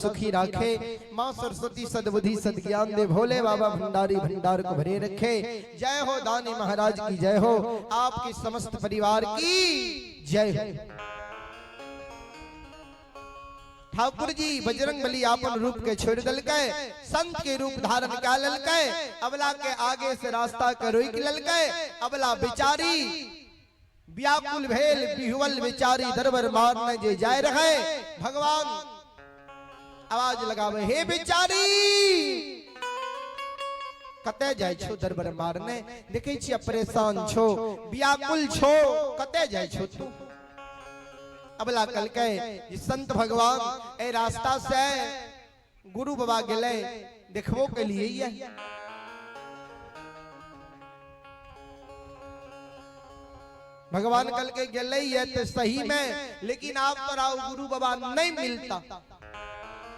सुखी राखे। माँ सरस्वती सद्बुद्धि सद्ज्ञान दे। भोले बाबा भंडारी भंडार को भरे रखे। जय हो दानी महाराज की जय हो। आपकी समस्त परिवार की जय हो। ठाकुर जी बजरंग बली आपन रूप के छोड़ दल के संत के रूप धारण क्या ललके। अबला के आगे से रास्ता करोई की ललके। अबला बिचारी व्याकुल भेल बिहुवल बिचारी दरबार मारने जे जाय रहे। भगवान आवाज लगावे हे बिचारी कते जाय छो दरबार मारने। देखे छी परेशान छो व्याकुल छो कते जाय छो तू। अबला कल के संत भगवान ए रास्ता से गुरु बाबा गेले देखबो के लिए ये भगवान कल के गेले ये तो सही में, लेकिन आप तो राव गुरु बाबा नहीं मिलता।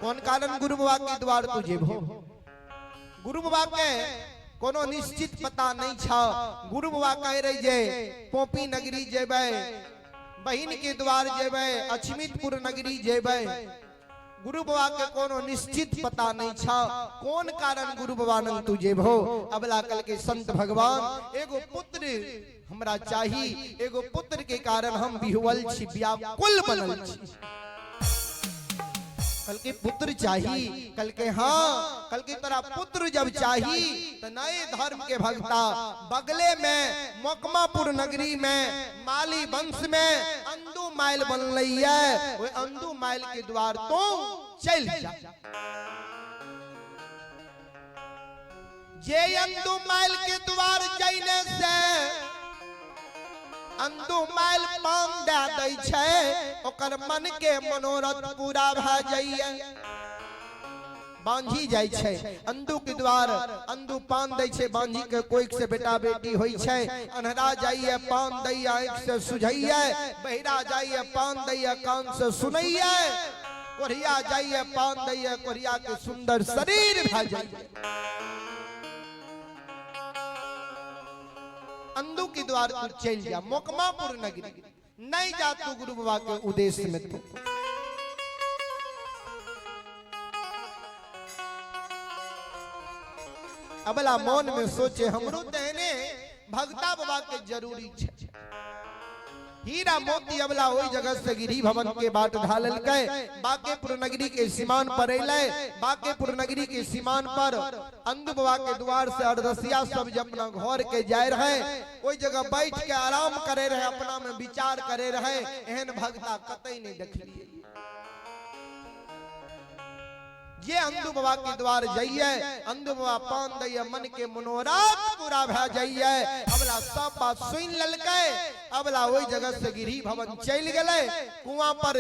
कौन कारण गुरु बाबा के द्वार तुझे भो। गुरु बाबा के कोनो निश्चित पता नहीं छा। गुरु बाबा कह रही जे पोपी नगरी जेबे, बहिन के द्वार जेबे, अछमितपुर नगरी जेबे। गुरु बाबा के कोनो निश्चित पता नहीं छा। कौन कारण गुरु बाबा नंग तुझे भो। अबला कल के संत भगवान एगो पुत्र हमरा चाही। एगो पुत्र के कारण हम बिहुवल छी व्याकुल बनल छी। कल के पुत्र चाहिए। कल के हाँ कल के तरह पुत्र जब चाहिए तो नए धर्म के भक्ता बगले में मोकमापुर नगरी में माली वंश में अंदू माइल बन रही है। वो अंदू माइल के द्वार तो चल जा। जे अंदू माइल के द्वार जाने से अंदू माइल पान दे दै छै ओकर मन के मनोरथ पूरा भ जाइए। बांझी जाय छै अंदू के द्वार अंदू पान दै छै। बांझी के कोई से बेटा बेटी होई छै। अनहरा जाइए पान दैए आंख से सुझैए। बहिरा जाइए पान दैए कान से सुनैए। कोरिया जाइए पान दैए कोरिया के सुंदर शरीर भ जाइए। अंदू के द्वार तू चल जा मोकमापुर नगरी नहीं जा तू गुरु बाबा के उद्देश्य में। तू अबला मन में सोचे हमरो तेने भगता बाबा के जरूरी छे। हीरा मोती अबला वही जगह से गिरी भवन के बाट ढालल के बांकेपुर नगरी के सीमान पर अइले। बांकेपुर नगरी के सीमान पर अंदू बाबा के द्वार से अरदसिया सब जब अपना घर के जाय रहे। ओई जगह बैठ के आराम करे रहे, अपना में विचार करे रहे। एहन भक्ता कतई नहीं देखलिए। ये अंदू बाबा के द्वार जाइए अंदू बाबा पान दैए मन के मनोरथ पूरा भ जाइए। अबला सब बात सुन ललके। अबला वही जगह से गिरी भवन चल गए। कुआं पर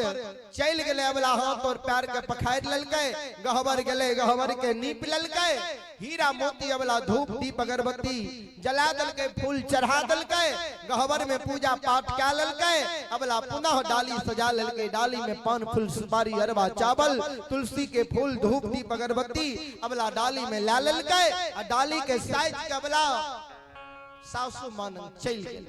चल गए। अबला हाथ और पैर के पखाड़ ललके। गहबर गले गहबर के नीप ललके। हीरा मोती अबला धूप दीप अगरबत्ती जला दल के फूल चढ़ा दल के। गहबर में पूजा पाठ क्या ललके। अबला पुनः डाली सजा ललके। डाली में पान फूल सुपारी अरबा चावल तुलसी के फूल धूप दीप अगरबत्ती अबला डाली में ला ललके। और डाली के साइज के अबला सासू मान चल गए।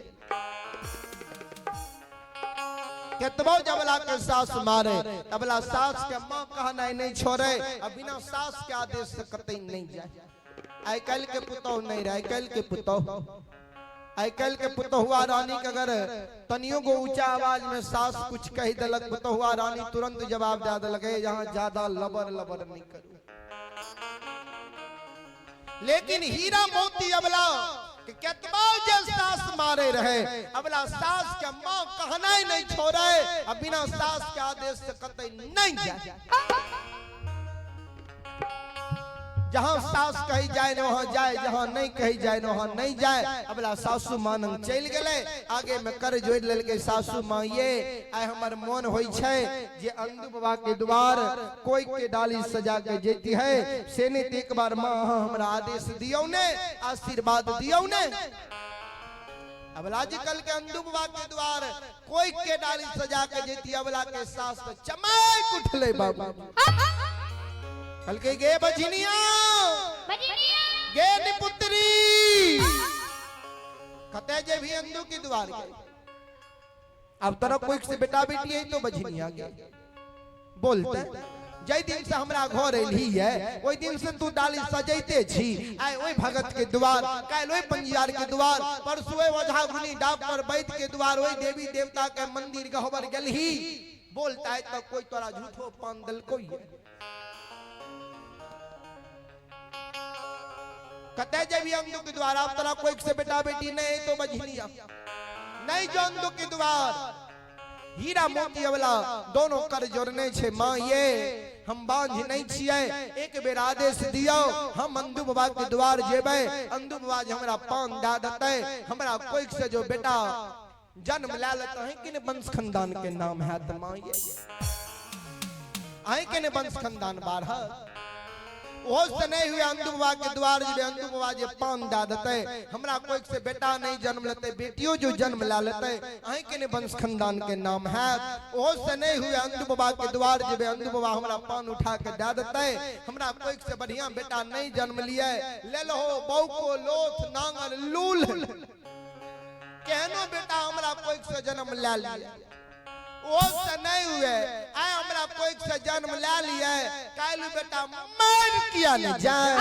केतबो जबला के सास मारे अबला सास के मां कहना नहीं छोड़े। अब बिना सास के आदेश से कतई नहीं जाए। आई कल के पुतौ नहीं रहे। कल के पुतौ आई कल के पुतहुआ रानी के अगर तनियो को ऊंचा आवाज में सास कुछ कह दलक पुतहुआ रानी तुरंत जवाब दे दलक यहाँ ज्यादा लबर लबर नहीं करू। लेकिन हीरा मोती अबला केतबा जे सास मारे रहे अबला सास के मां कहना ही नहीं छोड़े। अब बिना सास के आदेश से कतई नहीं जाए। जहां सास कही जाए वहां जाए, जहां नहीं कही जाए वहां नहीं जाए। अबला सासू मानंग चल गए। आगे में कर जोड़ ललके सासू माँ ये आय हमर मन होई छे जे अंदू बाबा के द्वार कोई के डाली सजा के जेती है से ने एक बार माँ हमरा आदेश दियो ने आशीर्वाद दियो ने। अबला जी कल के अंदू बाबा के द्वार कोई के डाली सजा के जेती। अबला के सास चमक उठले बाबू। कल के गे बजनिया गे निपुत्री कते जे भी अंदू की द्वार के। अब तरह कोई से बेटा बेटी है तो बजनिया गे बोलते जय दिन से हमरा घर एली है ओई दिन से तू डाली सजैते छी आय ओई भगत के द्वार काल ओई पंजियार के द्वार परसु ओई ओझा गुनी डॉक्टर वैद्य के द्वार ओई देवी देवता के मंदिर गहबर गेलही बोलता है तो कोई तोरा झूठो पान दल कोई कते जब अंधु के द्वार आप तोरा कोई से बेटा बेटी नहीं तो बजनिया नहीं जो अंधु के द्वार हीरा मोती वाला दोनों कर जोड़ने छे मां ये हम बांझ नहीं छिए एक बेर आदेश दियो हम अंधु बाबा के द्वार जेबे अंधु बाबा हमरा पान दा देते हमरा कोई से जो बेटा जन्म ले लेता है किने वंश खानदान के नाम है त मां ये आई किने वंश खानदान बारह वो से नहीं हुए अंधु बाबा के द्वार जे अंधु बाबा जे पान दा देते हमरा कोई से बेटा नहीं जन्म लेते बेटियों जो जन्म ला लेते अहीं के वंश खानदान के नाम है वो से नहीं हुए अंधु बाबा के द्वार जे अंधु बाबा हमरा पान उठा के दा देते हमरा कोई से बढ़िया बेटा नहीं जन्म लिए ले लो बहू को लोथ नांगल लूल केहनो बेटा हमरा कोई से जन्म ला लिया वो से नहीं हुए आए हमरा कोई से जन्म ला लिया कालू बेटा मार किया नहीं जाए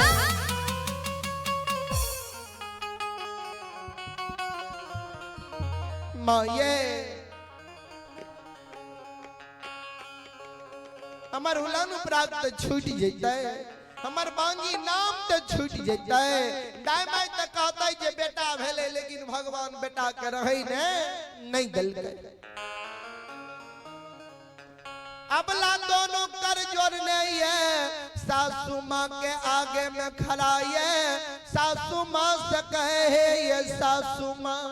माँ ये हमार हुलानु प्राप्त छूट जैते हमार बांगी नाम तो छूट जैते दाई माई तक कहता है जे बेटा भेले लेकिन भगवान बेटा के रहे ने नहीं दल गए अबला दोनों कर जोड़ने है सासू माँ के आगे में खड़ा है सासू माँ से कहे ये सासू माँ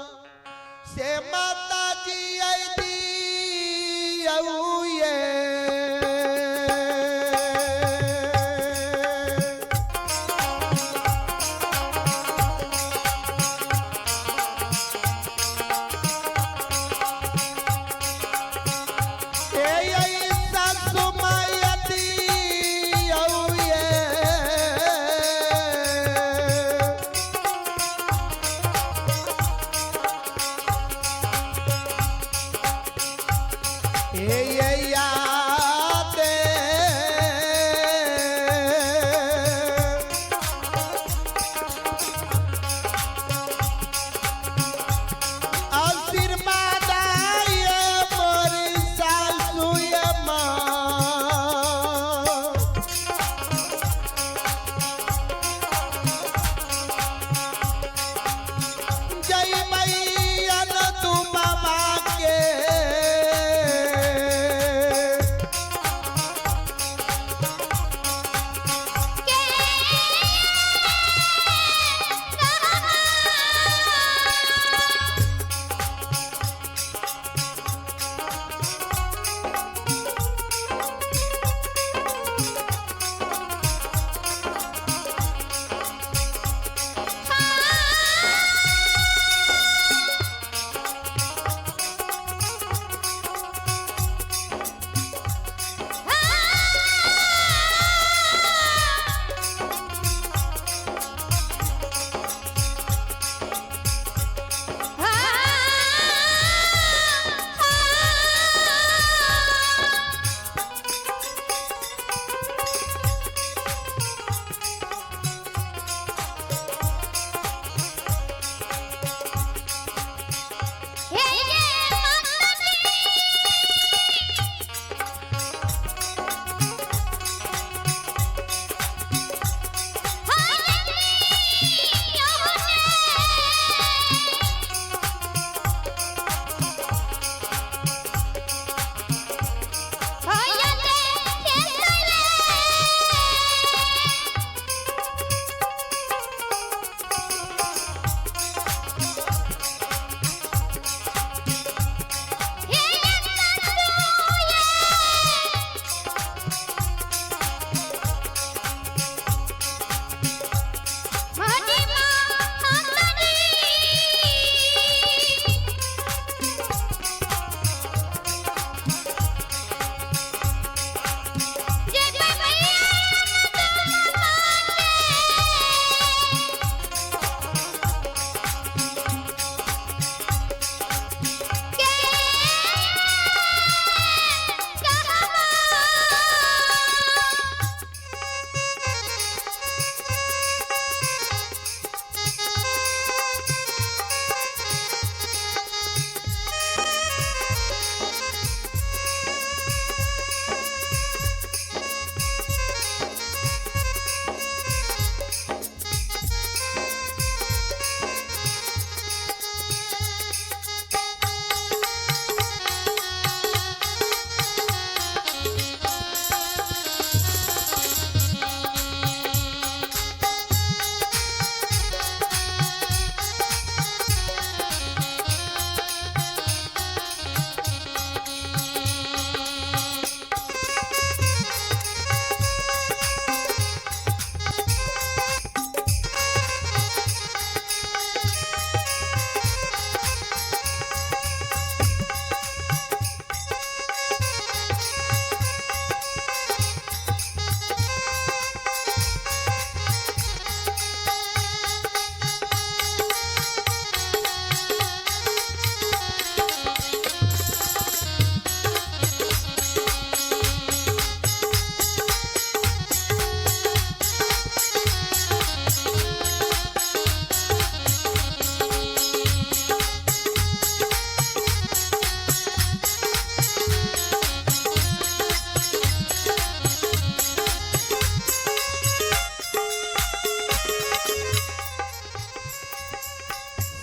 से माता जी आई दी ये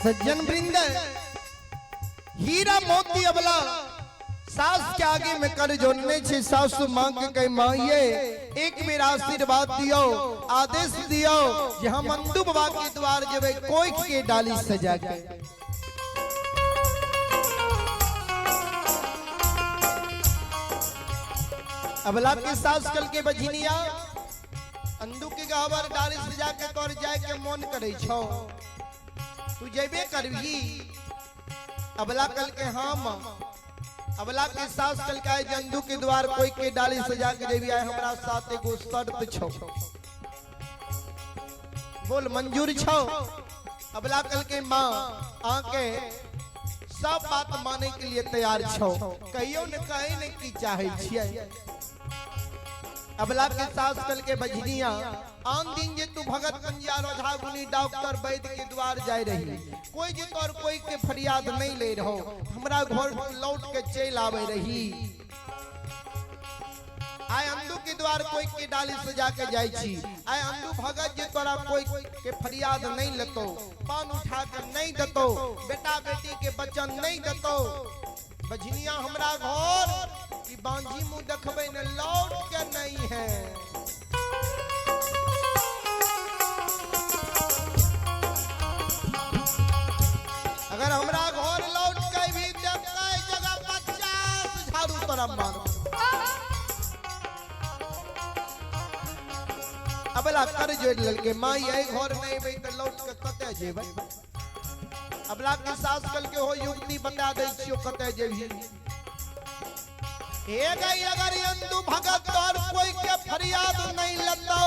सज्जन वृंद, हीरा मोती अबला सास के आगे में कर जोड़ने छे। सासु मांग के माइये एक बेर आशीर्वाद दियो, आदेश दियो कि हम अंदू बाबा के द्वार जेबे कोई के डाली सजा के। अबला के सास कल के बझिनिया अंदू के गहवर डाली सजा के तोर जाए के मन करे छो, तू जेबे करबी। अबला कल के हम अबला के सास कल के जंदू के द्वार कोई के डाली सजा के देवी आए हमरा साथ एगो शर्त छो, बोल मंजूर छो। अबला कल के मां आके सब बात माने के लिए तैयार छो, कहियो न कहे न की चाहे छिए। अबला के सास कल के बजनिया आन दिन जे तू भगत कंजिया रोझा गुनी डॉक्टर वैद्य के द्वार जाय रही, कोई जे तोर कोई के फरियाद नहीं ले रहो, हमरा घर लौट के चल आवे रही। आय अंदू के द्वार कोई के डाली सजा के जाय छी, आय अंदू भगत जे तोरा कोई के फरियाद नहीं लेतो, पान उठा के नहीं देतो, बेटा बेटी के वचन नहीं देतो। बझनिया हमरा घर की बांझी मुंह देखबे न लौट के नहीं है। अगर हमरा घर लौट के भी देखते जगह 50 झाड़ू तोरा मार। अबला कर जोड़ ललके माई ए घर नहीं बे त लौट के कते जेबै। अबला के सास कल के हो युक्ति बता दै छियो कते जेबी। हे गई अगर अंदू भगत और कोई के फरियाद नहीं लतो,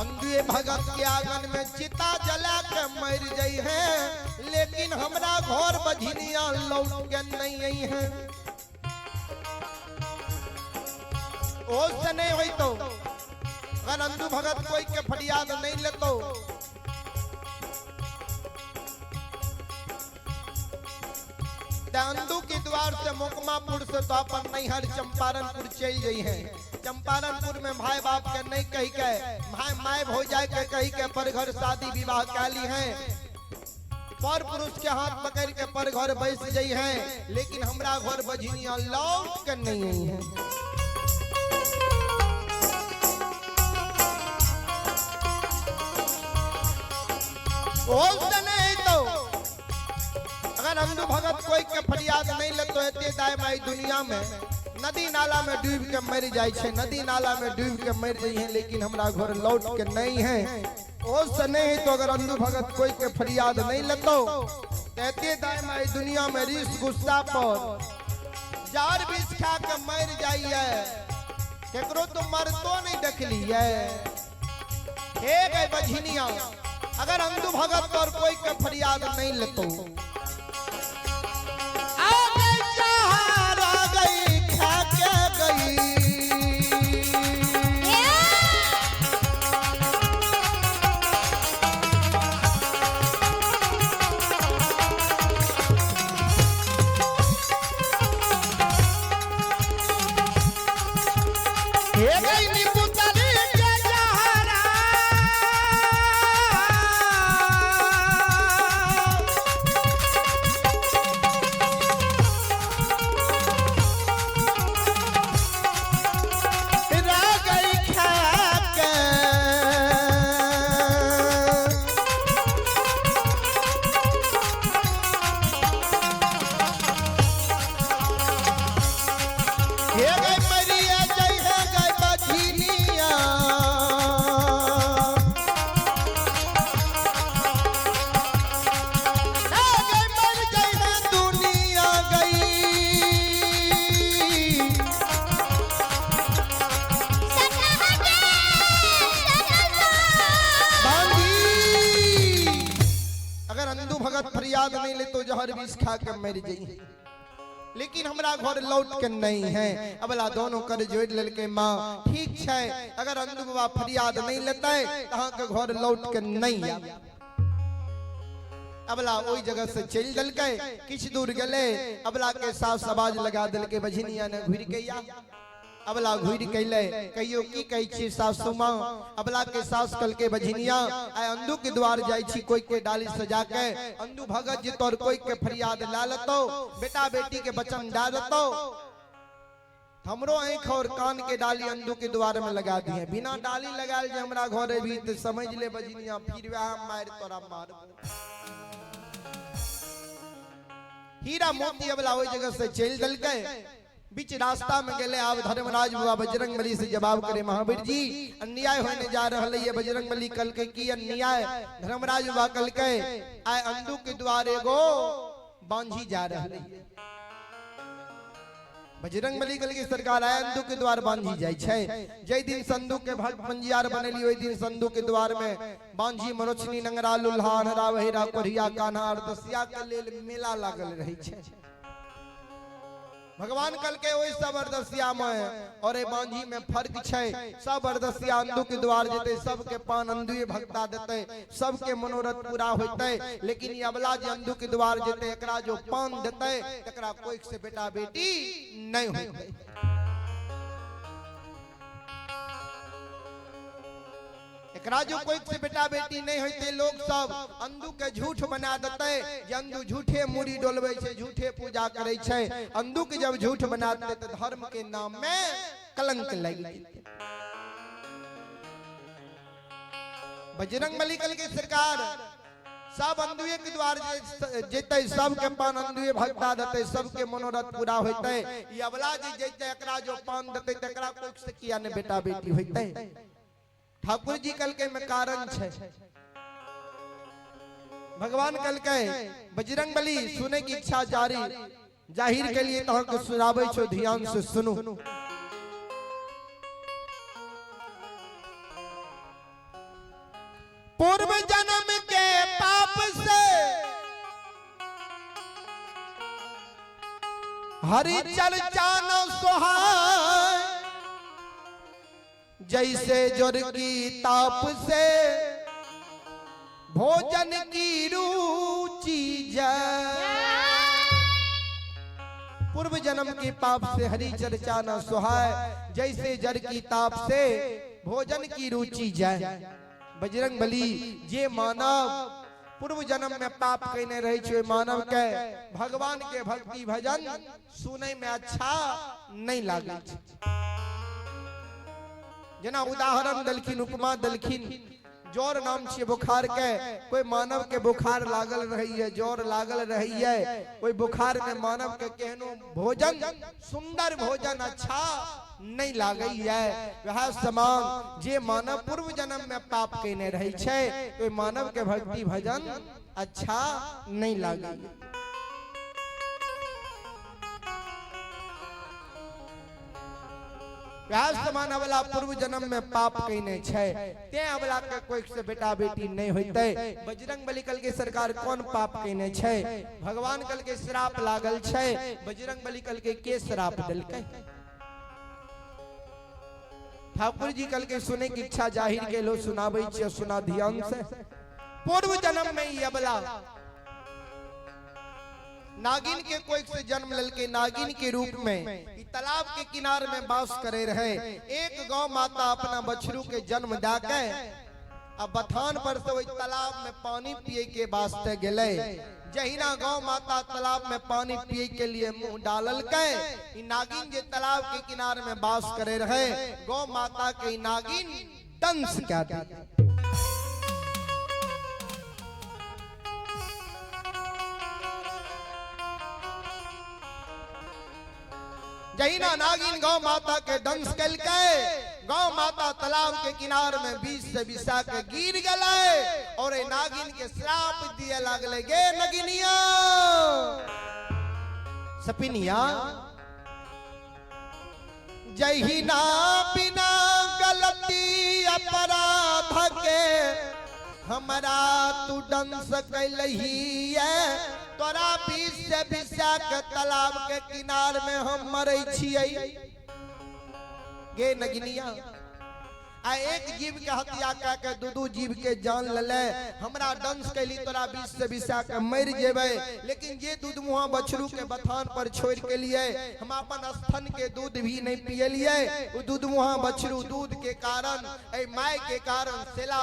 अंधे भगत के आंगन में चिता जला के मर जाई है, लेकिन हमरा घर बझनिया लौट के नहीं आई है। ओस नहीं होई तो अगर अंधू भगत कोई के फरियाद नहीं लेतो, अंदू के द्वार से मोकमापुर से तो अपन नैहर चंपारणपुर चल गई है। चंपारणपुर में भाई बाप के नहीं कही के भाई माय भौजाई के कही के पर घर शादी विवाह काली है, पर पुरुष के हाथ पकड़ के पर घर बैस गई है, लेकिन हमरा घर बझनिया लौट के नहीं आई है। नहीं तो अगर अंधू भगत कोई के फरियाद नहीं लेतो एते दाई माई दुनिया में नदी नाला में डूब के मर जाय छे, नदी नाला में डूब के मर जाई है, लेकिन हमरा घर लौट के नहीं है। ओस नहीं तो अगर अंधू भगत कोई के फरियाद नहीं लेतो एते दाई माई दुनिया में रिस गुस्सा पर जार बीच खा के मर जाई है, केकरो तो मरतो नहीं देखली है। हे गई बझनिया अगर अंधू भगत और कोई के फरियाद नहीं लेतो, फरियाद नहीं ले तो जहर विष खा के मर जाई, लेकिन हमरा घर लौट के नहीं है। अबला दोनों कर जोड़ ललके मां ठीक है, अगर अंधू बाबा फरियाद नहीं लेते तहां के घर लौट के नहीं आ। अबला ओई जगह से चल दलके, किछ दूर गले अबला के साफ आवाज लगा दलके बझनिया ने घुर के या अबला घुर कैले कहियो की कहै छी सासू मां अबला के सास कल के बझनिया आय अंधु के द्वार जाय छी कोई के डाली सजा के अंधु भगत जी तोर कोई के फरियाद ला लतो बेटा बेटी के बचन डा दतो हमरो आंख और कान के डाली अंधु के द्वार में लगा दिए बिना डाली लगाल जे हमरा घरे भी त समझ ले बजनिया फिर वह मार तोरा मार हीरा मोती अबला ओई जगह से चल दल के बीच रास्ता में गेले आब धर्मराज बाबा बजरंगबली से जवाब करे महावीर जी अन्याय होने जा रहल है बजरंगबली कल के की अन्याय धर्मराज बाबा कल के आय अंधु के द्वार एगो बांझी जा रहल है बजरंगबली कल की सरकार आय अंधु के द्वार बांझी जाय छै जय दिन संधु के भक्त पंजियार बनेली ओई दिन संधु के द्वार में बांझी मनोचनी नंगरा लुल्हा हरा वहिरा कोरिया कान्हा अरदसिया के लेल मेला लागल रही छै भगवान कल के ओई सब अरदसिया में और ए बांझी में फर्क छै सब अरदसिया अंधु के द्वार जेते सब के पान अंधुए भक्ता देते सब के मनोरथ पूरा होते लेकिन ये अबला जे अंधु के द्वार जेते एकरा जो पान देते एकरा कोई से बेटा बेटी नहीं होते एकरा जो कोई से बेटा बेटी नहीं होते लोग सब अंधु के झूठ बना देते जे अंधु झूठे मुड़ी डोलवे छे झूठे पूजा करे छे अंधु के जब झूठ बना देते तो धर्म के नाम में कलंक लग जाते बजरंगबली कल की सरकार सब अंधुए के द्वार जेते सब के पान अंधुए भक्ता देते सब के मनोरथ पूरा होते ये अबला जी जेते एकरा जो पान देते तकरा कोई से किया ने बेटा बेटी होते ठाकुर जी कल के में कारण छे भगवान कल के बजरंगबली सुने की इच्छा जारी जाहिर के लिए तहां को सुनाबै छो ध्यान से सुनो पूर्व जन्म के पाप से हरि चर्चा न सोहाय जैसे जोर की ताप से भोजन की रुचि जाए पूर्व जन्म के पाप से हरि चर्चा न सुहाय जैसे जर की ताप से भोजन की रुचि जाए बजरंगबली जे मानव पूर्व जन्म में पाप कहने रहे छे मानव के भगवान के भक्ति भजन सुने में अच्छा नहीं लागे जना उदाहरण दलखिन उपमा दलखिन जोर नाम छे बुखार के कोई मानव के बुखार लागल रही है जोर लागल रही है कोई बुखार में मानव के केहनो भोजन सुंदर भोजन अच्छा नहीं लागई है वह समान जे मानव पूर्व जन्म में पाप कहने रही छे कोई मानव के भक्ति भजन अच्छा नहीं लागई समान अबला पूर्व जन्म में पाप कहने छे ते अबला के कोई से बेटा बेटी नहीं होते बजरंगबली कल के सरकार कौन पाप कहने छे भगवान कल के श्राप लागल छे बजरंगबली कल के श्राप दिलकै ठाकुर जी कल के सुने की इच्छा जाहिर के लो सुनाबै छे सुना ध्यान से पूर्व जन्म में ही अबला नागिन के कोई से जन्म ललके नागिन के रूप में तालाब के किनारे में वास करे रहे एक गौ माता अपना बछरू के जन्म डाके अब बथान पर से वही तालाब में पानी पिए के वास्ते गेले जहिना गौ माता तालाब में पानी पिए के लिए मुंह डालल के नागिन जे तालाब के किनारे में वास करे रहे गौ माता के नागिन दंश क्या दी जहिना नागिन गौ माता के दंश कल के गौ माता तालाब के किनारे में बीच से बिसा के गिर गए और नागिन के श्राप दिए लगले गे नगिनिया सपिनिया जहिना बिना गलती अपराध के हमरा तू दंश कैलही है तोरा बीच से बिसा के तालाब के किनार में हम मरे छियै गे नगिनिया आ एक जीव के हत्या कह के दू जीव के जान ले हमरा दंश कैली तोरा बीच से बिसा के मर जेबे लेकिन जे दूध मुहा बछरू के बथान पर छोड़ के लिए हम अपन स्तन के दूध भी नहीं पियलिए। दूध मुहा बछरू दूध के कारण माय के कारण सेला